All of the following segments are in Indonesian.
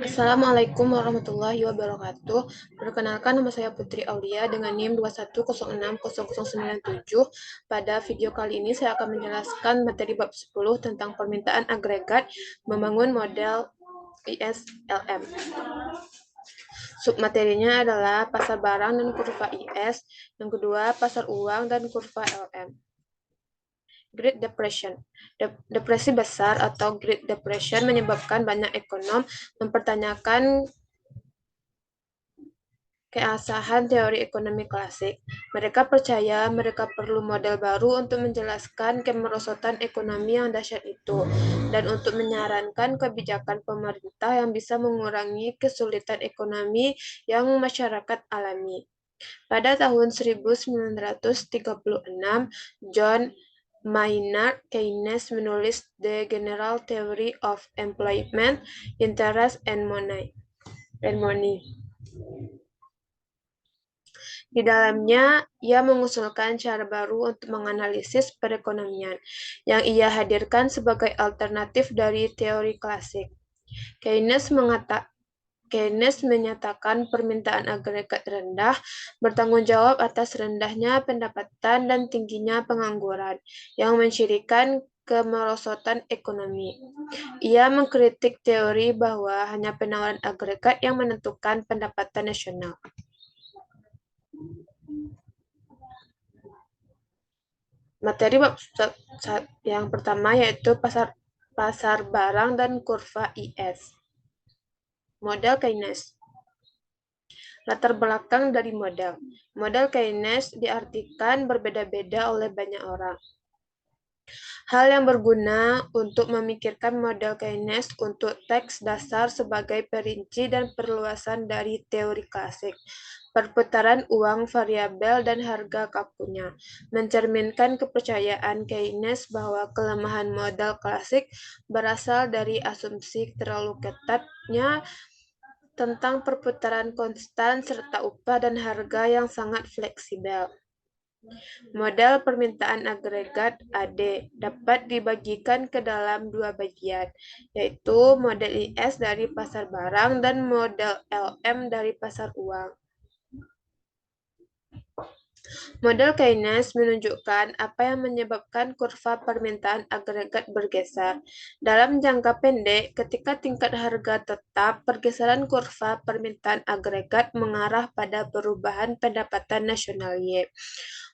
Assalamualaikum warahmatullahi wabarakatuh. Perkenalkan, nama saya Putri Aulia dengan NIM 2106097. Pada video kali ini saya akan menjelaskan materi bab 10 tentang permintaan agregat membangun model ISLM. Submaterinya adalah pasar barang dan kurva IS, yang kedua pasar uang dan kurva LM. Great Depression. Depresi besar atau Great Depression menyebabkan banyak ekonom mempertanyakan keabsahan teori ekonomi klasik. Mereka percaya mereka perlu model baru untuk menjelaskan kemerosotan ekonomi yang dahsyat itu, dan untuk menyarankan kebijakan pemerintah yang bisa mengurangi kesulitan ekonomi yang masyarakat alami. Pada tahun 1936, John Maynard Keynes menulis The General Theory of Employment, Interest and Money. Di dalamnya, ia mengusulkan cara baru untuk menganalisis perekonomian, yang ia hadirkan sebagai alternatif dari teori klasik. Keynes menyatakan permintaan agregat rendah bertanggung jawab atas rendahnya pendapatan dan tingginya pengangguran, yang mencirikan kemerosotan ekonomi. Ia mengkritik teori bahwa hanya penawaran agregat yang menentukan pendapatan nasional. Materi bab yang pertama yaitu pasar barang dan kurva IS. Model Keynes. Latar belakang dari model. Model Keynes diartikan berbeda-beda oleh banyak orang. Hal yang berguna untuk memikirkan model Keynes untuk teks dasar sebagai perinci dan perluasan dari teori klasik. Perputaran uang variabel dan harga kakunya mencerminkan kepercayaan Keynes bahwa kelemahan model klasik berasal dari asumsi terlalu ketatnya tentang perputaran konstan serta upah dan harga yang sangat fleksibel. Model permintaan agregat AD dapat dibagikan ke dalam dua bagian, yaitu model IS dari pasar barang dan model LM dari pasar uang. Model Keynes menunjukkan apa yang menyebabkan kurva permintaan agregat bergeser. Dalam jangka pendek, ketika tingkat harga tetap, pergeseran kurva permintaan agregat mengarah pada perubahan pendapatan nasional Y.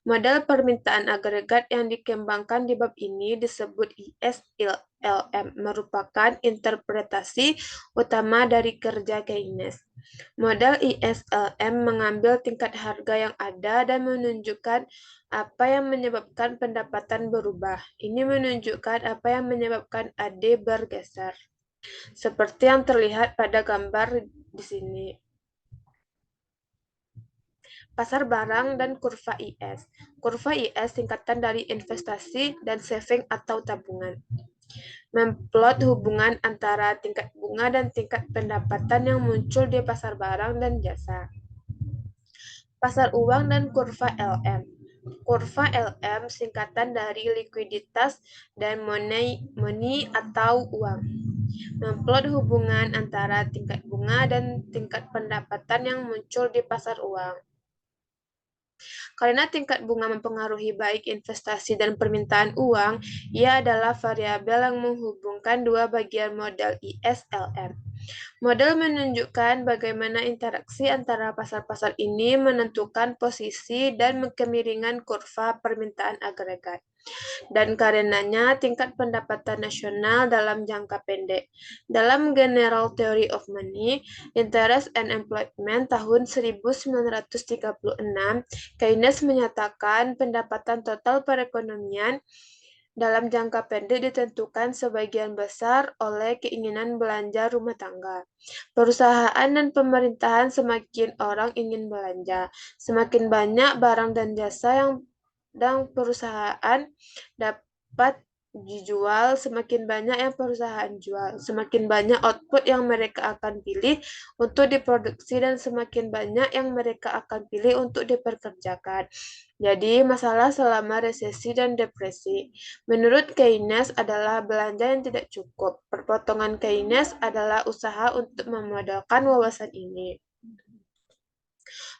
Model permintaan agregat yang dikembangkan di bab ini disebut ISLM, merupakan interpretasi utama dari kerja Keynes. Model ISLM mengambil tingkat harga yang ada dan menunjukkan apa yang menyebabkan pendapatan berubah. Ini menunjukkan apa yang menyebabkan AD bergeser. Seperti yang terlihat pada gambar di sini. Pasar barang dan kurva IS. Kurva IS singkatan dari investasi dan saving atau tabungan. Memplot hubungan antara tingkat bunga dan tingkat pendapatan yang muncul di pasar barang dan jasa. Pasar uang dan kurva LM. Kurva LM singkatan dari likuiditas dan money atau uang. Memplot hubungan antara tingkat bunga dan tingkat pendapatan yang muncul di pasar uang. Karena tingkat bunga mempengaruhi baik investasi dan permintaan uang, ia adalah variabel yang menghubungkan dua bagian model ISLM. Model menunjukkan bagaimana interaksi antara pasar-pasar ini menentukan posisi dan kemiringan kurva permintaan agregat, dan karenanya tingkat pendapatan nasional dalam jangka pendek. Dalam General Theory of Money, Interest and Employment tahun 1936, Keynes menyatakan pendapatan total perekonomian dalam jangka pendek ditentukan sebagian besar oleh keinginan belanja rumah tangga. Perusahaan dan pemerintahan semakin orang ingin belanja, semakin banyak barang dan jasa yang perusahaan dapat dijual, semakin banyak yang perusahaan jual, semakin banyak output yang mereka akan pilih untuk diproduksi dan semakin banyak yang mereka akan pilih untuk diperkerjakan. Jadi, masalah selama resesi dan depresi. Menurut Keynes adalah belanja yang tidak cukup. Perpotongan Keynes adalah usaha untuk memodelkan wawasan ini.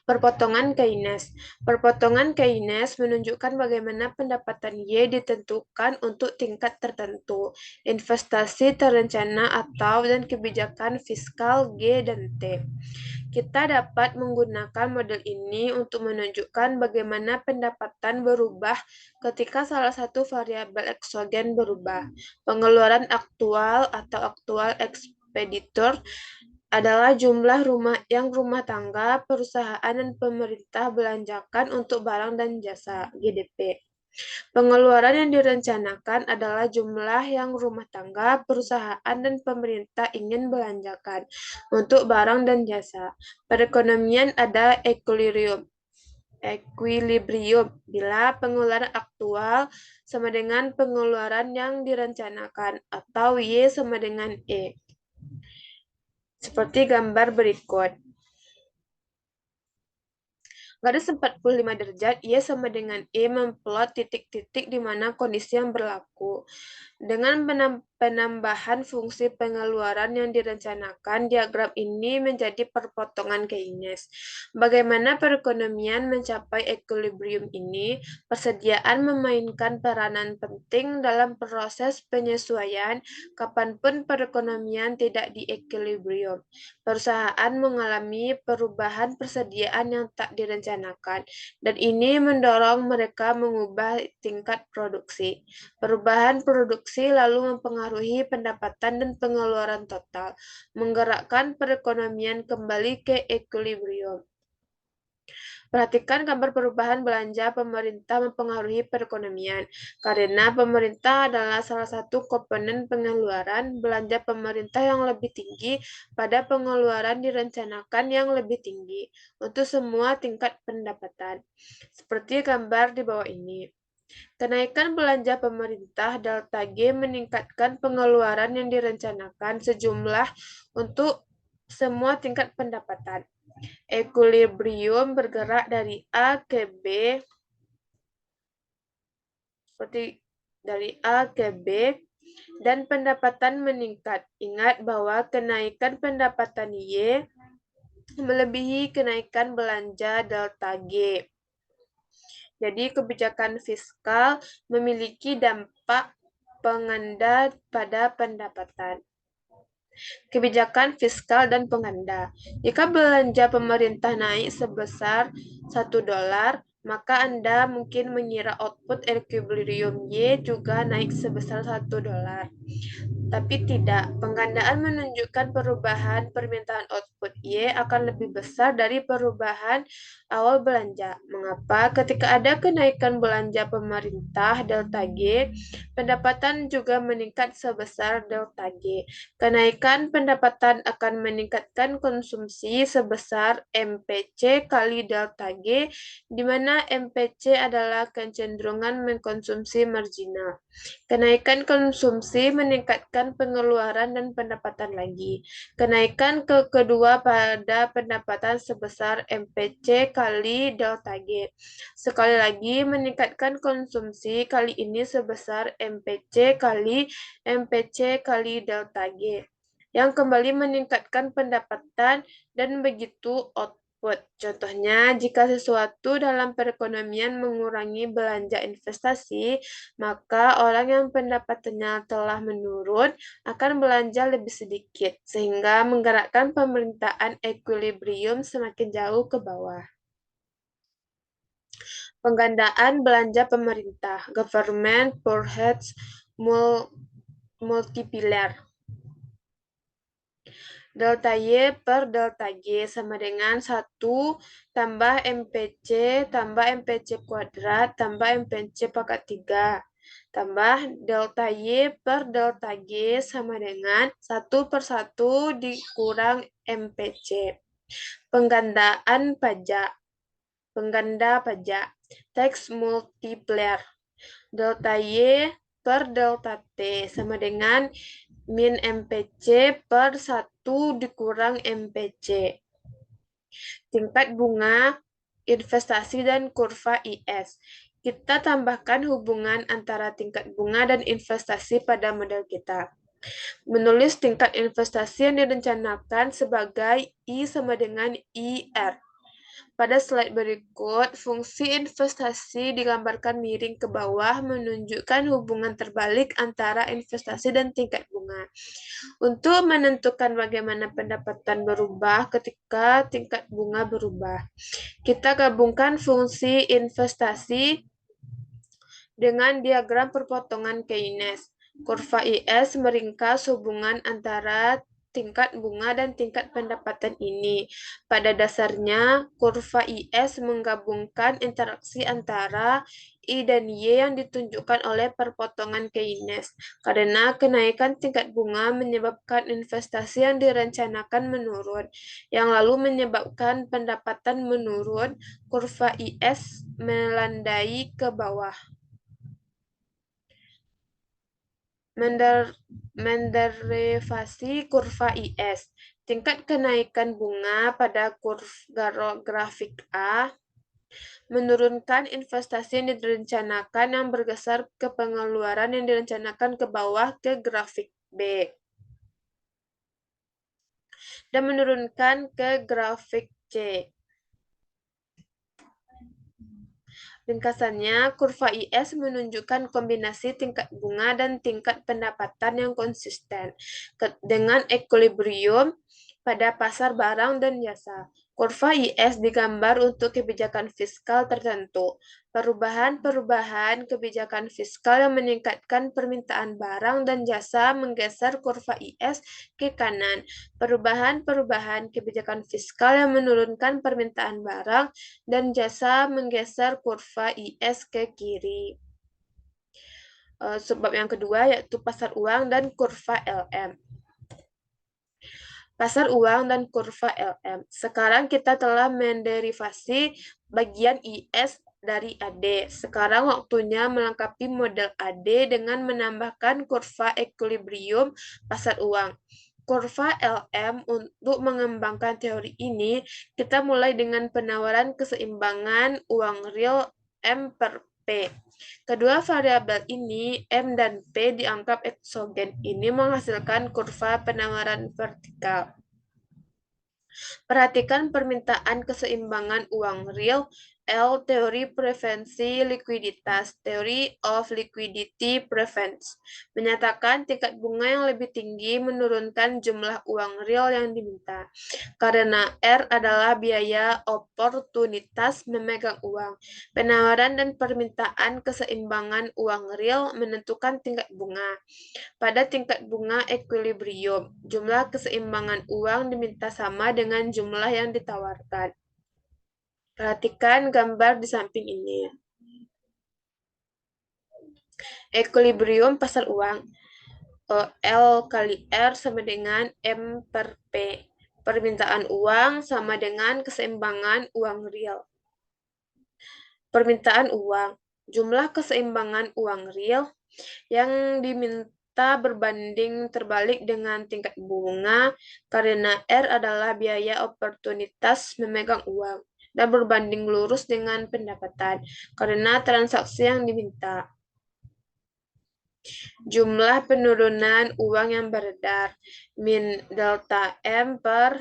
Perpotongan Keynes. Perpotongan Keynes menunjukkan bagaimana pendapatan Y ditentukan untuk tingkat tertentu, investasi terencana atau dan kebijakan fiskal G dan T. Kita dapat menggunakan model ini untuk menunjukkan bagaimana pendapatan berubah ketika salah satu variabel eksogen berubah. Pengeluaran aktual atau aktual expenditure adalah jumlah rumah tangga, perusahaan, dan pemerintah belanjakan untuk barang dan jasa (GDP). Pengeluaran yang direncanakan adalah jumlah yang rumah tangga, perusahaan, dan pemerintah ingin belanjakan untuk barang dan jasa. Perekonomian ada equilibrium bila pengeluaran aktual sama dengan pengeluaran yang direncanakan atau Y sama dengan E. Seperti gambar berikut. Garis 45 derajat, Y sama dengan E memplot titik-titik di mana kondisi yang berlaku. Dengan penambahan fungsi pengeluaran yang direncanakan, diagram ini menjadi perpotongan Keynes. Bagaimana perekonomian mencapai equilibrium ini? Persediaan memainkan peranan penting dalam proses penyesuaian, kapanpun perekonomian tidak di equilibrium. Perusahaan mengalami perubahan persediaan yang tak direncanakan, dan ini mendorong mereka mengubah tingkat produksi. Perubahan produksi lalu mempengaruhi pendapatan dan pengeluaran total, menggerakkan perekonomian kembali ke equilibrium. Perhatikan gambar perubahan belanja pemerintah mempengaruhi perekonomian. Karena pemerintah adalah salah satu komponen pengeluaran, belanja pemerintah yang lebih tinggi pada pengeluaran direncanakan yang lebih tinggi untuk semua tingkat pendapatan. Seperti gambar di bawah ini. Kenaikan belanja pemerintah delta G meningkatkan pengeluaran yang direncanakan sejumlah untuk semua tingkat pendapatan. Equilibrium bergerak dari A ke B, seperti dari A ke B, dan pendapatan meningkat. Ingat bahwa kenaikan pendapatan Y melebihi kenaikan belanja delta G. Jadi kebijakan fiskal memiliki dampak penganda pada pendapatan. Kebijakan fiskal dan penganda. Jika belanja pemerintah naik sebesar $1, maka Anda mungkin mengira output equilibrium Y juga naik sebesar $1. Tapi tidak, penggandaan menunjukkan perubahan permintaan output Y akan lebih besar dari perubahan awal belanja. Mengapa? Ketika ada kenaikan belanja pemerintah delta G, pendapatan juga meningkat sebesar delta G. Kenaikan pendapatan akan meningkatkan konsumsi sebesar MPC kali delta G, di mana MPC adalah kecenderungan mengkonsumsi marginal. Kenaikan konsumsi meningkatkan pengeluaran dan pendapatan lagi. Kenaikan kedua pada pendapatan sebesar MPC kali delta G. Sekali lagi meningkatkan konsumsi, kali ini sebesar MPC kali delta G, yang kembali meningkatkan pendapatan dan begitu output. Contohnya, jika sesuatu dalam perekonomian mengurangi belanja investasi, maka orang yang pendapatannya telah menurun akan belanja lebih sedikit, sehingga menggerakkan pemerintahan equilibrium semakin jauh ke bawah. Penggandaan belanja pemerintah, government purchase multiplier. Delta Y per delta G sama dengan 1 tambah MPC tambah MPC kuadrat tambah MPC pangkat 3 tambah delta Y per delta G sama dengan 1 per 1 dikurang MPC. Penggandaan pajak. Pengganda pajak. Tax multiplier. Delta Y per delta T sama dengan min MPC per 1 dikurang MPC. Tingkat bunga investasi dan kurva IS. Kita tambahkan hubungan antara tingkat bunga dan investasi pada model kita. Menulis tingkat investasi yang direncanakan sebagai I sama dengan IR. Pada slide berikut, fungsi investasi digambarkan miring ke bawah menunjukkan hubungan terbalik antara investasi dan tingkat bunga. Untuk menentukan bagaimana pendapatan berubah ketika tingkat bunga berubah, kita gabungkan fungsi investasi dengan diagram perpotongan Keynes. Kurva IS meringkas hubungan antara tingkat bunga dan tingkat pendapatan ini. Pada dasarnya, kurva IS menggabungkan interaksi antara I dan Y yang ditunjukkan oleh perpotongan Keynes. Karena kenaikan tingkat bunga menyebabkan investasi yang direncanakan menurun, yang lalu menyebabkan pendapatan menurun, kurva IS melandai ke bawah. Menderivasi kurva IS. Tingkat kenaikan bunga pada grafik A menurunkan investasi yang direncanakan yang bergeser ke pengeluaran yang direncanakan ke bawah ke grafik B. Dan menurunkan ke grafik C. Ringkasannya, kurva IS menunjukkan kombinasi tingkat bunga dan tingkat pendapatan yang konsisten dengan equilibrium pada pasar barang dan jasa. Kurva IS digambar untuk kebijakan fiskal tertentu. Perubahan-perubahan kebijakan fiskal yang meningkatkan permintaan barang dan jasa menggeser kurva IS ke kanan. Perubahan-perubahan kebijakan fiskal yang menurunkan permintaan barang dan jasa menggeser kurva IS ke kiri. Subbab yang kedua yaitu pasar uang dan kurva LM. Pasar uang dan kurva LM. Sekarang kita telah menderivasi bagian IS dari AD. Sekarang waktunya melengkapi model AD dengan menambahkan kurva equilibrium pasar uang. Kurva LM. Untuk mengembangkan teori ini, kita mulai dengan penawaran keseimbangan uang real M per P. Kedua variabel ini, M dan P, dianggap eksogen. Ini menghasilkan kurva penawaran vertikal. Perhatikan permintaan keseimbangan uang real, L. Teori preferensi likuiditas, Theory of Liquidity Preference, menyatakan tingkat bunga yang lebih tinggi menurunkan jumlah uang real yang diminta. Karena R adalah biaya oportunitas memegang uang, penawaran dan permintaan keseimbangan uang real menentukan tingkat bunga. Pada tingkat bunga equilibrium, jumlah keseimbangan uang diminta sama dengan jumlah yang ditawarkan. Perhatikan gambar di samping ini. Equilibrium pasar uang. L kali R sama dengan M per P. Permintaan uang sama dengan keseimbangan uang real. Permintaan uang. Jumlah keseimbangan uang real yang diminta berbanding terbalik dengan tingkat bunga karena R adalah biaya oportunitas memegang uang dan berbanding lurus dengan pendapatan karena transaksi yang diminta. Jumlah penurunan uang yang beredar min delta M per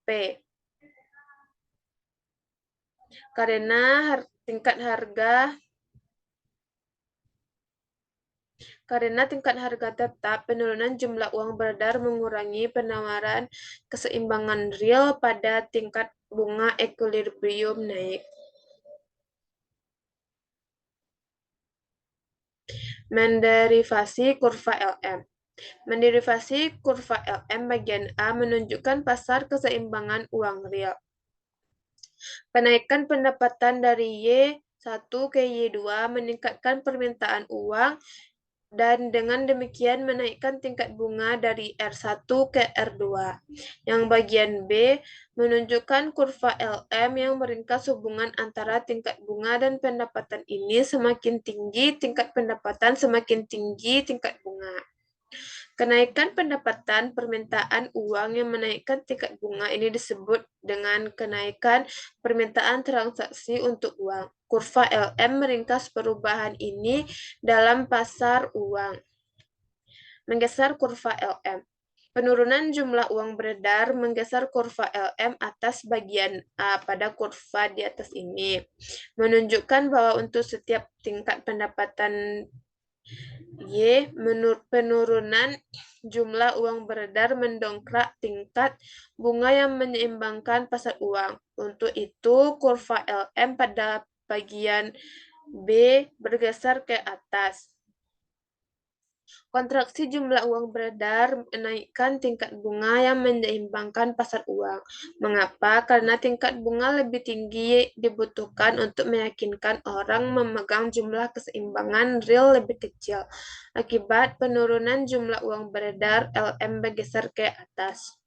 P. Karena tingkat harga tetap, penurunan jumlah uang beredar mengurangi penawaran keseimbangan real pada tingkat bunga equilibrium naik. Menderivasi kurva LM. Menderivasi kurva LM bagian A menunjukkan pasar keseimbangan uang real. Kenaikan pendapatan dari Y1 ke Y2 meningkatkan permintaan uang dan dengan demikian menaikkan tingkat bunga dari R1 ke R2. Yang bagian B menunjukkan kurva LM yang meringkas hubungan antara tingkat bunga dan pendapatan ini semakin tinggi tingkat pendapatan semakin tinggi tingkat bunga. Kenaikan pendapatan permintaan uang yang menaikkan tingkat bunga ini disebut dengan kenaikan permintaan transaksi untuk uang. Kurva LM meringkas perubahan ini dalam pasar uang. Menggeser kurva LM. Penurunan jumlah uang beredar menggeser kurva LM atas bagian A pada kurva di atas ini. Menunjukkan bahwa untuk setiap tingkat pendapatan Y, penurunan jumlah uang beredar mendongkrak tingkat bunga yang menyeimbangkan pasar uang. Untuk itu, kurva LM pada bagian B bergeser ke atas. Kontraksi jumlah uang beredar menaikkan tingkat bunga yang menyeimbangkan pasar uang. Mengapa? Karena tingkat bunga lebih tinggi dibutuhkan untuk meyakinkan orang memegang jumlah keseimbangan real lebih kecil. Akibat penurunan jumlah uang beredar, LM bergeser ke atas.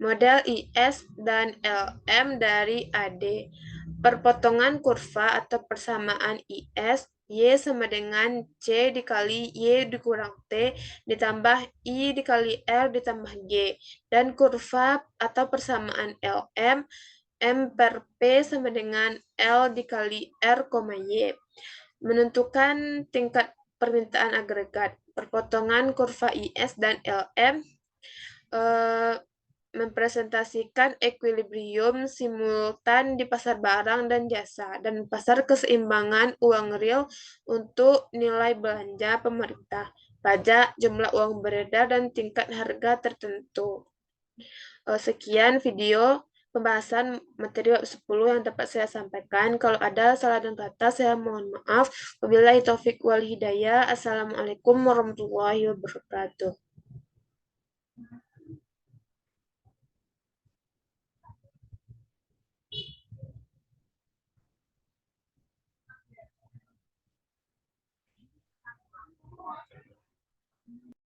Model IS dan LM dari AD. Perpotongan kurva atau persamaan IS, Y sama dengan C dikali Y dikurang T ditambah I dikali R ditambah G. Dan kurva atau persamaan LM, M per P sama dengan L dikali R, Y. Menentukan tingkat permintaan agregat. Perpotongan kurva IS dan LM mempresentasikan ekuilibrium simultan di pasar barang dan jasa dan pasar keseimbangan uang real untuk nilai belanja pemerintah, pajak, jumlah uang beredar, dan tingkat harga tertentu. Sekian video pembahasan materi bab 10 yang dapat saya sampaikan. Kalau ada salah dan kata, saya mohon maaf. Wabillahi taufik wal hidayah. Assalamualaikum warahmatullahi wabarakatuh.